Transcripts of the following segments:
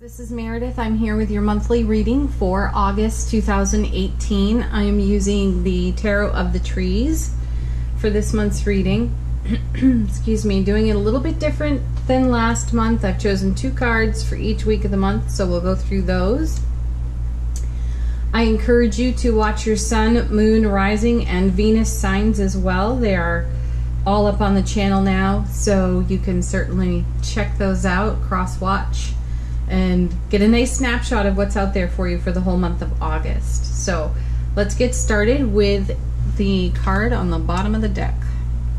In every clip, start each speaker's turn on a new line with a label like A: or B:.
A: This is Meredith. I'm here with your monthly reading for August 2018. I am using the Tarot of the Trees for this month's reading. Excuse me, doing it a little bit different than last month. I've chosen 2 cards for each week of the month, so we'll go through those. I encourage you to watch your Sun, Moon, Rising, and Venus signs as well. They are all up on the channel now, so you can certainly check those out, cross-watch, and get a nice snapshot of what's out there for you for the whole month of August. So let's get started with the card on the bottom of the deck.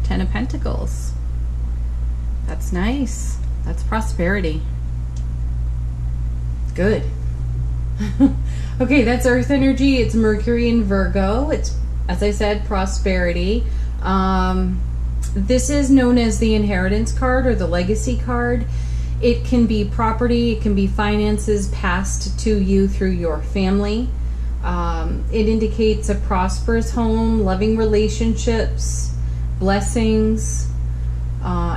A: 10 of Pentacles. That's nice. That's prosperity. Good. Okay, that's Earth energy. It's Mercury in Virgo. It's, as I said, prosperity. This is known as the inheritance card or the legacy card. It can be property, it can be finances passed to you through your family. It indicates a prosperous home, loving relationships, blessings,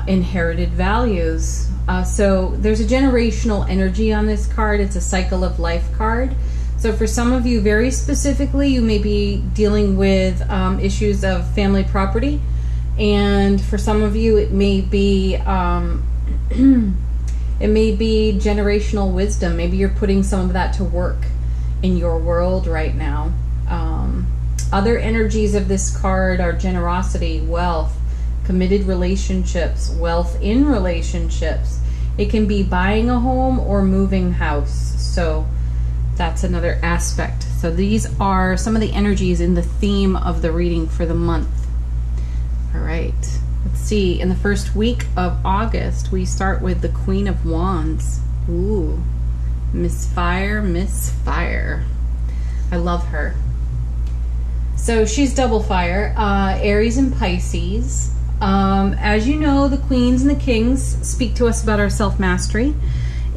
A: inherited values. So there's a generational energy on this card. It's a cycle of life card. So for some of you, very specifically, you may be dealing with issues of family property. And for some of you, it may be it may be generational wisdom. Maybe you're putting some of that to work in your world right now. Other energies of this card are generosity, wealth, committed relationships, wealth in relationships. It can be buying a home or moving house. So that's another aspect. So these are some of the energies in the theme of the reading for the month. All right. Let's see, in the first week of August, we start with the Queen of Wands. Ooh, Miss Fire, Miss Fire. I love her. So she's double fire, Aries and Pisces. As you know, the queens and the kings speak to us about our self-mastery.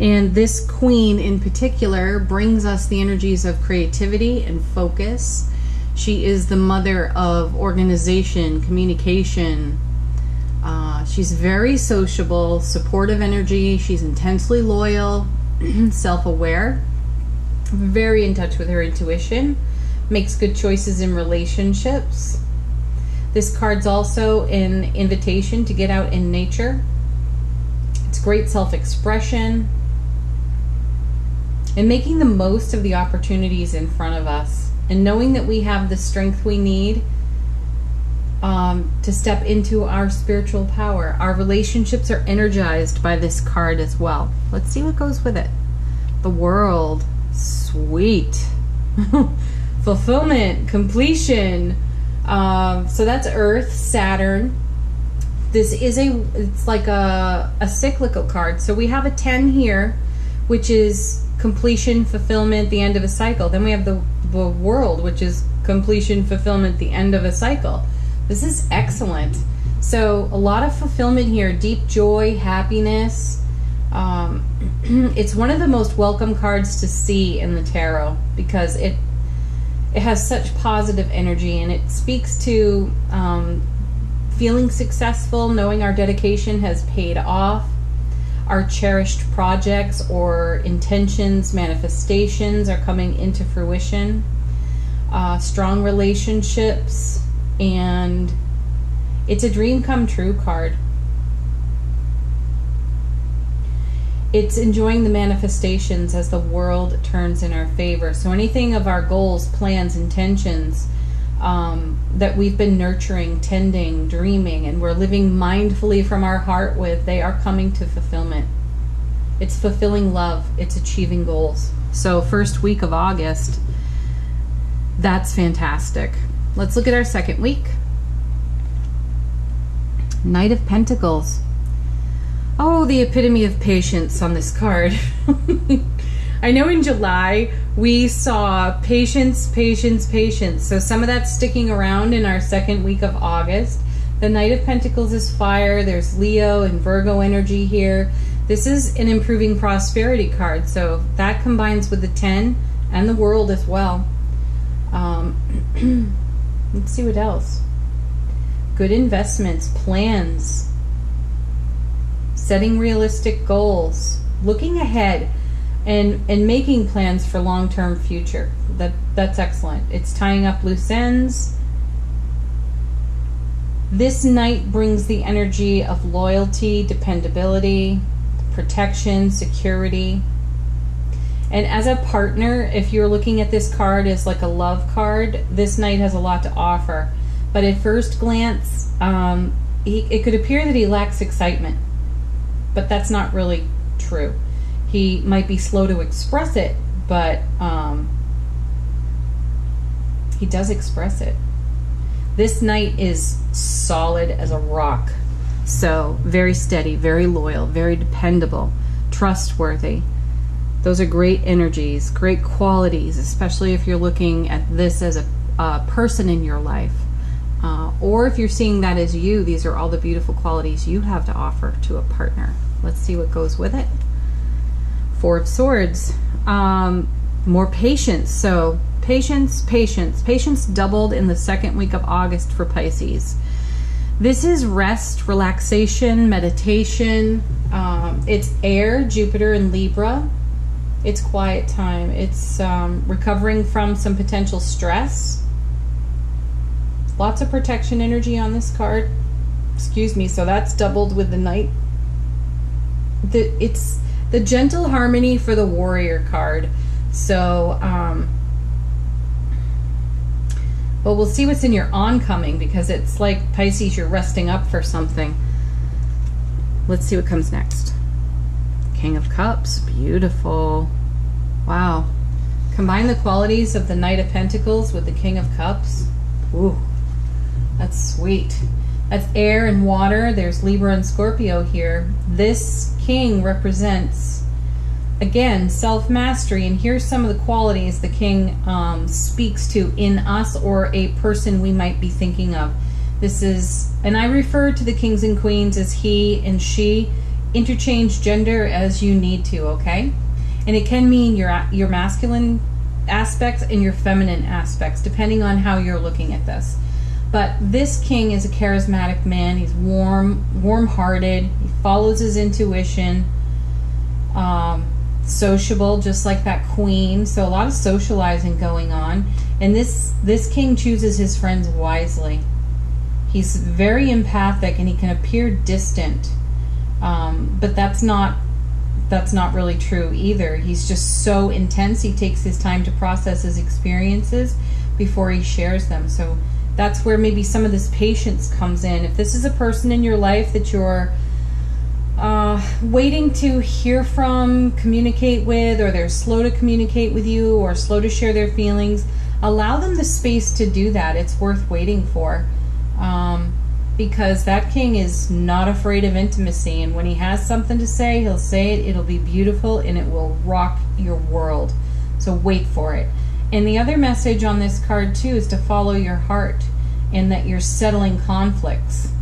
A: And this queen in particular brings us the energies of creativity and focus. She is the mother of organization, communication. She's very sociable, supportive energy. She's intensely loyal, self-aware, very in touch with her intuition, makes good choices in relationships. This card's also an invitation to get out in nature. It's great self-expression and making the most of the opportunities in front of us and knowing that we have the strength we need to step into our spiritual power. Our relationships are energized by this card as well. Let's see what goes with it. The World. Sweet. Fulfillment, completion. So that's Earth, Saturn. This is it's like a cyclical card. So we have a 10 here, which is completion, fulfillment, the end of a cycle. Then we have the World, which is completion, fulfillment, the end of a cycle. This is excellent. So a lot of fulfillment here, deep joy, happiness. It's one of the most welcome cards to see in the tarot because it has such positive energy and it speaks to feeling successful, knowing our dedication has paid off, our cherished projects or intentions, manifestations are coming into fruition, strong relationships, and it's a dream come true card. It's enjoying the manifestations as the world turns in our favor. So anything of our goals, plans, intentions that we've been nurturing, tending, dreaming, and we're living mindfully from our heart with, they are coming to fulfillment. It's fulfilling love. It's achieving goals. So first week of August, that's fantastic. Let's look at our second week. Knight of Pentacles. Oh, the epitome of patience on this card. I know in July we saw patience, patience, patience. So some of that's sticking around in our second week of August. The Knight of Pentacles is fire. There's Leo and Virgo energy here. This is an improving prosperity card. So that combines with the 10 and the World as well. Let's see what else. Good investments, plans, setting realistic goals, looking ahead. and making plans for long-term future. That's excellent. It's tying up loose ends. This Knight brings the energy of loyalty, dependability, protection, security. And as a partner, if you're looking at this card as like a love card, this Knight has a lot to offer. But at first glance, it could appear that he lacks excitement. But that's not really true. He might be slow to express it, but he does express it. This Knight is solid as a rock. So very steady, very loyal, very dependable, trustworthy. Those are great energies, great qualities, especially if you're looking at this as a person in your life. Or if you're seeing that as you, these are all the beautiful qualities you have to offer to a partner. Let's see what goes with it. Four of Swords. More patience. So patience, patience. Patience doubled in the second week of August for Pisces. This is rest, relaxation, meditation. It's air, Jupiter and Libra. It's quiet time. It's recovering from some potential stress. Lots of protection energy on this card. Excuse me. So that's doubled with the Knight. It's the gentle harmony for the warrior card. So, well, we'll see what's in your oncoming, because it's like Pisces, you're resting up for something. Let's see what comes next. King of Cups. Beautiful. Wow. Combine the qualities of the Knight of Pentacles with the King of Cups. Ooh, that's sweet. That's air and water. There's Libra and Scorpio here. This king represents, again, self-mastery. And here's some of the qualities the king speaks to in us, or a person we might be thinking of. This is, and I refer to the kings and queens as he and she. Interchange gender as you need to, okay? And it can mean your masculine aspects and your feminine aspects, depending on how you're looking at this. But this king is a charismatic man. He's warm-hearted. He follows his intuition. Sociable, just like that queen. So a lot of socializing going on. And this king chooses his friends wisely. He's very empathic, and he can appear distant. But that's not really true either. He's just so intense. He takes his time to process his experiences before he shares them. So that's where maybe some of this patience comes in. If this is a person in your life that you're waiting to hear from, communicate with, or they're slow to communicate with you or slow to share their feelings, allow them the space to do that. It's worth waiting for. Because that king is not afraid of intimacy, and when he has something to say, he'll say it. It'll be beautiful, and it will rock your world. So wait for it. And the other message on this card too is to follow your heart, and that you're settling conflicts.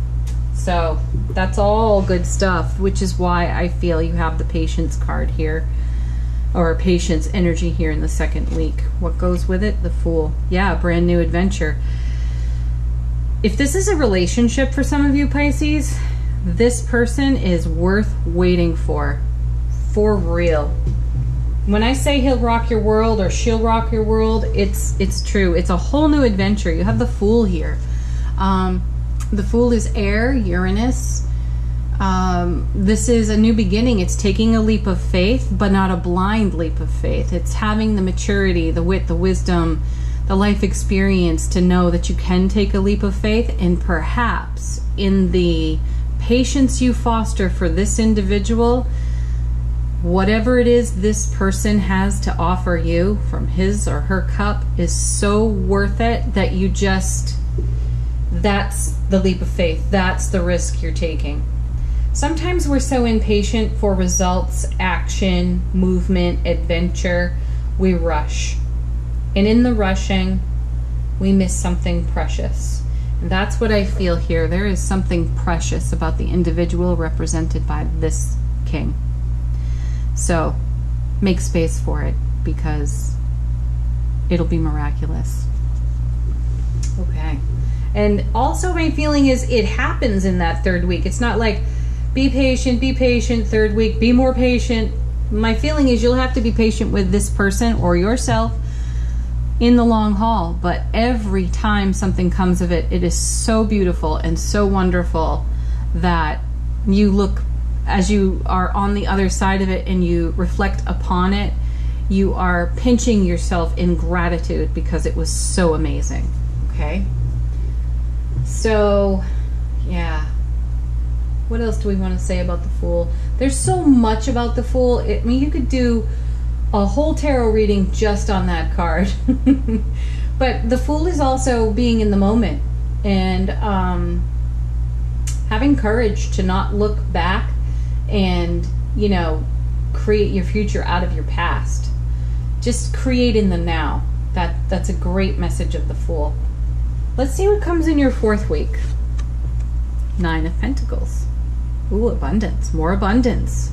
A: So that's all good stuff, which is why I feel you have the patience card here, or patience energy here in the second week. What goes with it? The Fool. Yeah, brand new adventure. If this is a relationship for some of you Pisces, this person is worth waiting for real. When I say he'll rock your world or she'll rock your world, it's true. It's a whole new adventure. You have the Fool here. The Fool is air, Uranus. This is a new beginning. It's taking a leap of faith, but not a blind leap of faith. It's having the maturity, the wit, the wisdom, the life experience to know that you can take a leap of faith, and perhaps in the patience you foster for this individual, whatever it is this person has to offer you from his or her cup is so worth it that you just, that's the leap of faith. That's the risk you're taking. Sometimes we're so impatient for results, action, movement, adventure, we rush. And in the rushing, we miss something precious. And that's what I feel here. There is something precious about the individual represented by this king. So make space for it, because it'll be miraculous. Okay. And also my feeling is it happens in that third week. It's not like be patient, third week, be more patient. My feeling is you'll have to be patient with this person or yourself in the long haul, but every time something comes of it, it is so beautiful and so wonderful that you look, as you are on the other side of it and you reflect upon it, you are pinching yourself in gratitude because it was so amazing. Okay, so yeah, what else do we want to say about the Fool? There's so much about the Fool. I mean, you could do a whole tarot reading just on that card. But the Fool is also being in the moment and having courage to not look back and, you know, create your future out of your past. Just create in the now. That's a great message of the Fool. Let's see what comes in your 4th week. 9 of Pentacles. Ooh, abundance. More abundance.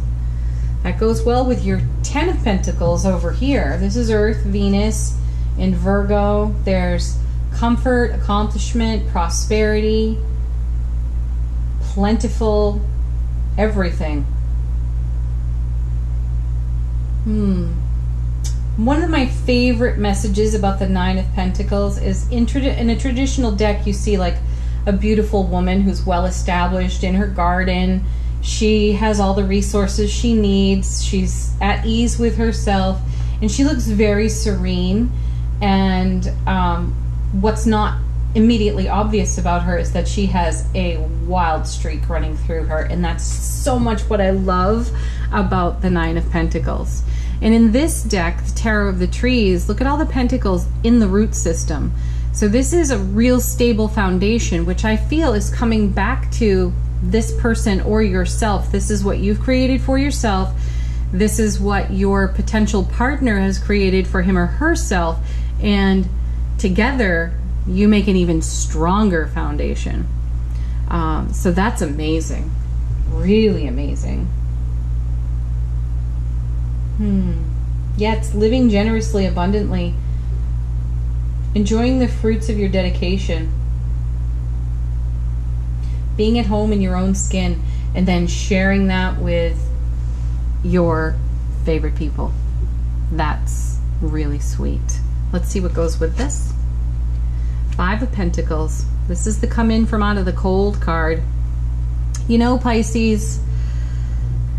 A: That goes well with your 10 of Pentacles over here. This is Earth, Venus, and Virgo. There's comfort, accomplishment, prosperity, plentiful, everything. One of my favorite messages about the 9 of Pentacles is in a traditional deck you see like a beautiful woman who's well established in her garden. She has all the resources she needs. She's at ease with herself and she looks very serene. And what's not immediately obvious about her is that she has a wild streak running through her, and that's so much what I love about the 9 of Pentacles. And in this deck, the Tarot of the Trees, look at all the pentacles in the root system. So this is a real stable foundation, which I feel is coming back to this person or yourself. This is what you've created for yourself. This is what your potential partner has created for him or herself. And together, you make an even stronger foundation. So that's amazing. Really amazing. Yeah, it's living generously, abundantly. Enjoying the fruits of your dedication. Being at home in your own skin and then sharing that with your favorite people. That's really sweet. Let's see what goes with this. 5 of Pentacles. This is the come in from out of the cold card. You know, Pisces,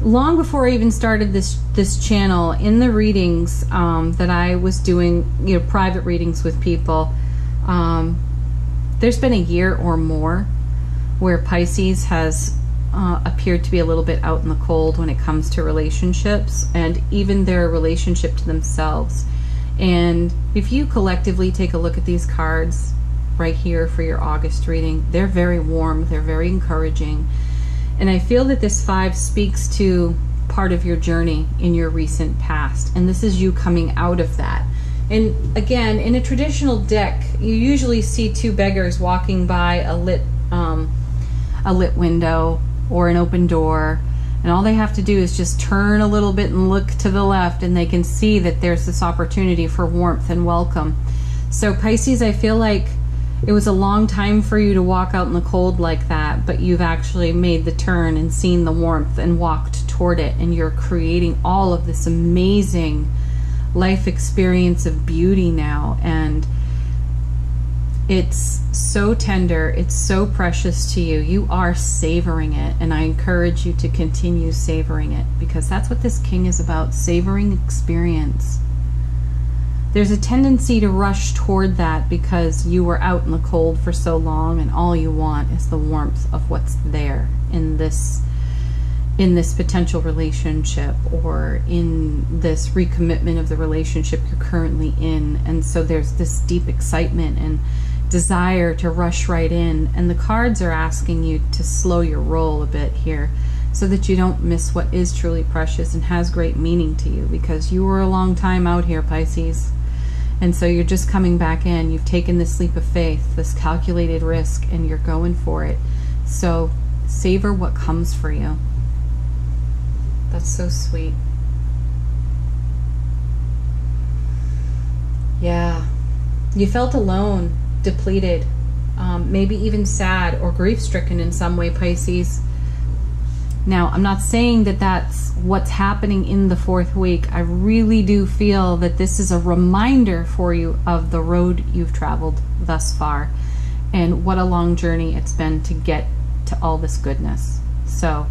A: long before I even started this channel, in the readings that I was doing, you know, private readings with people, there's been a year or more where Pisces has appeared to be a little bit out in the cold when it comes to relationships and even their relationship to themselves. And if you collectively take a look at these cards right here for your August reading, they're very warm, they're very encouraging. And I feel that this 5 speaks to part of your journey in your recent past. And this is you coming out of that. And again, in a traditional deck, you usually see 2 beggars walking by a lit window or an open door. And all they have to do is just turn a little bit and look to the left, and they can see that there's this opportunity for warmth and welcome. So Pisces, I feel like it was a long time for you to walk out in the cold like that, but you've actually made the turn and seen the warmth and walked toward it, and you're creating all of this amazing life experience of beauty now. And it's so tender, it's so precious to you. You are savoring it, and I encourage you to continue savoring it, because that's what this King is about, savoring experience. There's a tendency to rush toward that because you were out in the cold for so long, and all you want is the warmth of what's there in this potential relationship, or in this recommitment of the relationship you're currently in. And so there's this deep excitement and desire to rush right in, and the cards are asking you to slow your roll a bit here so that you don't miss what is truly precious and has great meaning to you, because you were a long time out here, Pisces. And so you're just coming back in. You've taken this leap of faith, this calculated risk, and you're going for it. So savor what comes for you. That's so sweet. Yeah. You felt alone, depleted, maybe even sad or grief-stricken in some way, Pisces. Now, I'm not saying that that's what's happening in the 4th week. I really do feel that this is a reminder for you of the road you've traveled thus far and what a long journey it's been to get to all this goodness. So,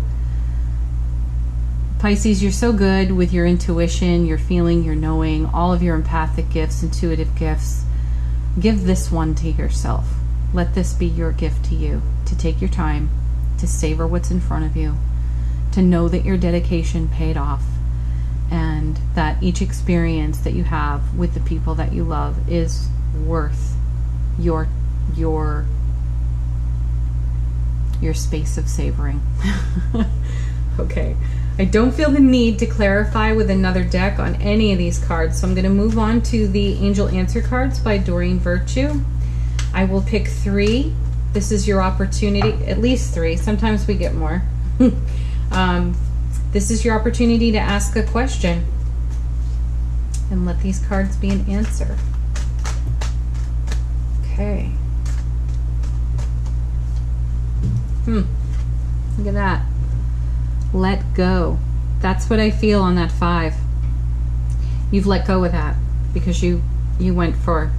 A: Pisces, you're so good with your intuition, your feeling, your knowing, all of your empathic gifts, intuitive gifts. Give this one to yourself. Let this be your gift to you, to take your time, to savor what's in front of you, to know that your dedication paid off, and that each experience that you have with the people that you love is worth your space of savoring. Okay, I don't feel the need to clarify with another deck on any of these cards, so I'm going to move on to the Angel Answer cards by Doreen Virtue. I will pick 3. This is your opportunity, at least 3. Sometimes we get more. This is your opportunity to ask a question and let these cards be an answer. Okay. Look at that. Let go. That's what I feel on that 5. You've let go of that because you went for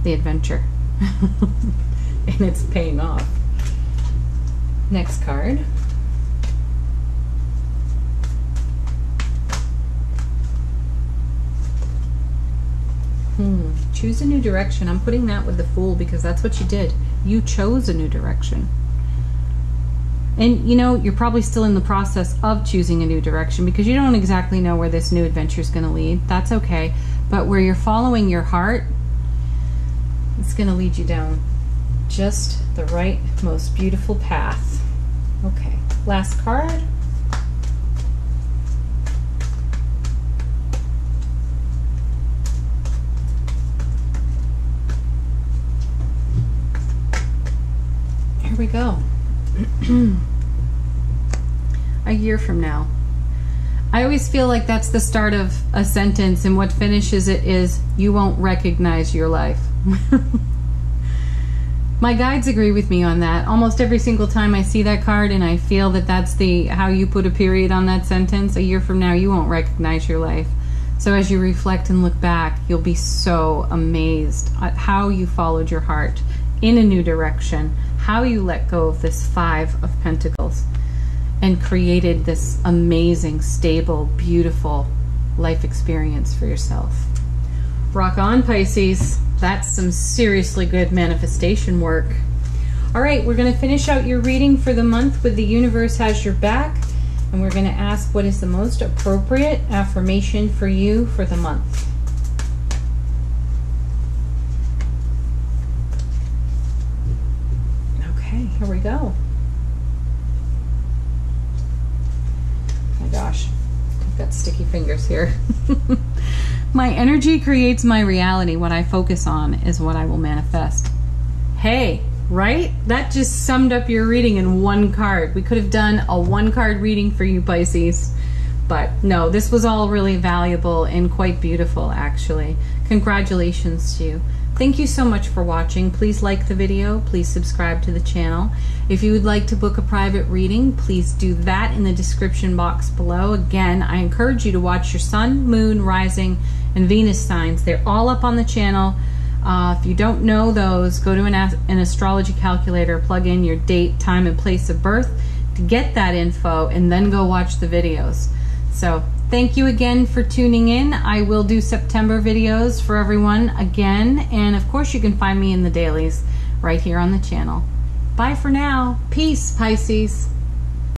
A: the adventure. And it's paying off. Next card. Choose a new direction. I'm putting that with the Fool because that's what you did. You chose a new direction. And you know, you're probably still in the process of choosing a new direction because you don't exactly know where this new adventure is going to lead. That's okay. But where you're following your heart, it's going to lead you down just the right, most beautiful path. Okay, last card. Here we go. A year from now. I always feel like that's the start of a sentence, and what finishes it is, you won't recognize your life. My guides agree with me on that. Almost every single time I see that card and I feel that that's how you put a period on that sentence, a year from now you won't recognize your life. So as you reflect and look back, you'll be so amazed at how you followed your heart in a new direction, how you let go of this 5 of Pentacles and created this amazing, stable, beautiful life experience for yourself. Rock on, Pisces. That's some seriously good manifestation work. All right, we're going to finish out your reading for the month with The Universe Has Your Back, and we're going to ask what is the most appropriate affirmation for you for the month. Okay, here we go. Oh my gosh, I've got sticky fingers here. My energy creates my reality. What I focus on is what I will manifest. Hey, right? That just summed up your reading in one card. We could have done a 1-card reading for you, Pisces. But no, this was all really valuable and quite beautiful, actually. Congratulations to you. Thank you so much for watching. Please like the video. Please subscribe to the channel. If you would like to book a private reading, please do that in the description box below. Again, I encourage you to watch your sun, moon, rising, and Venus signs. They're all up on the channel. If you don't know those, go to an astrology calculator, plug in your date, time, and place of birth to get that info, and then go watch the videos. So thank you again for tuning in. I will do September videos for everyone again, and of course you can find me in the dailies right here on the channel. Bye for now. Peace, Pisces.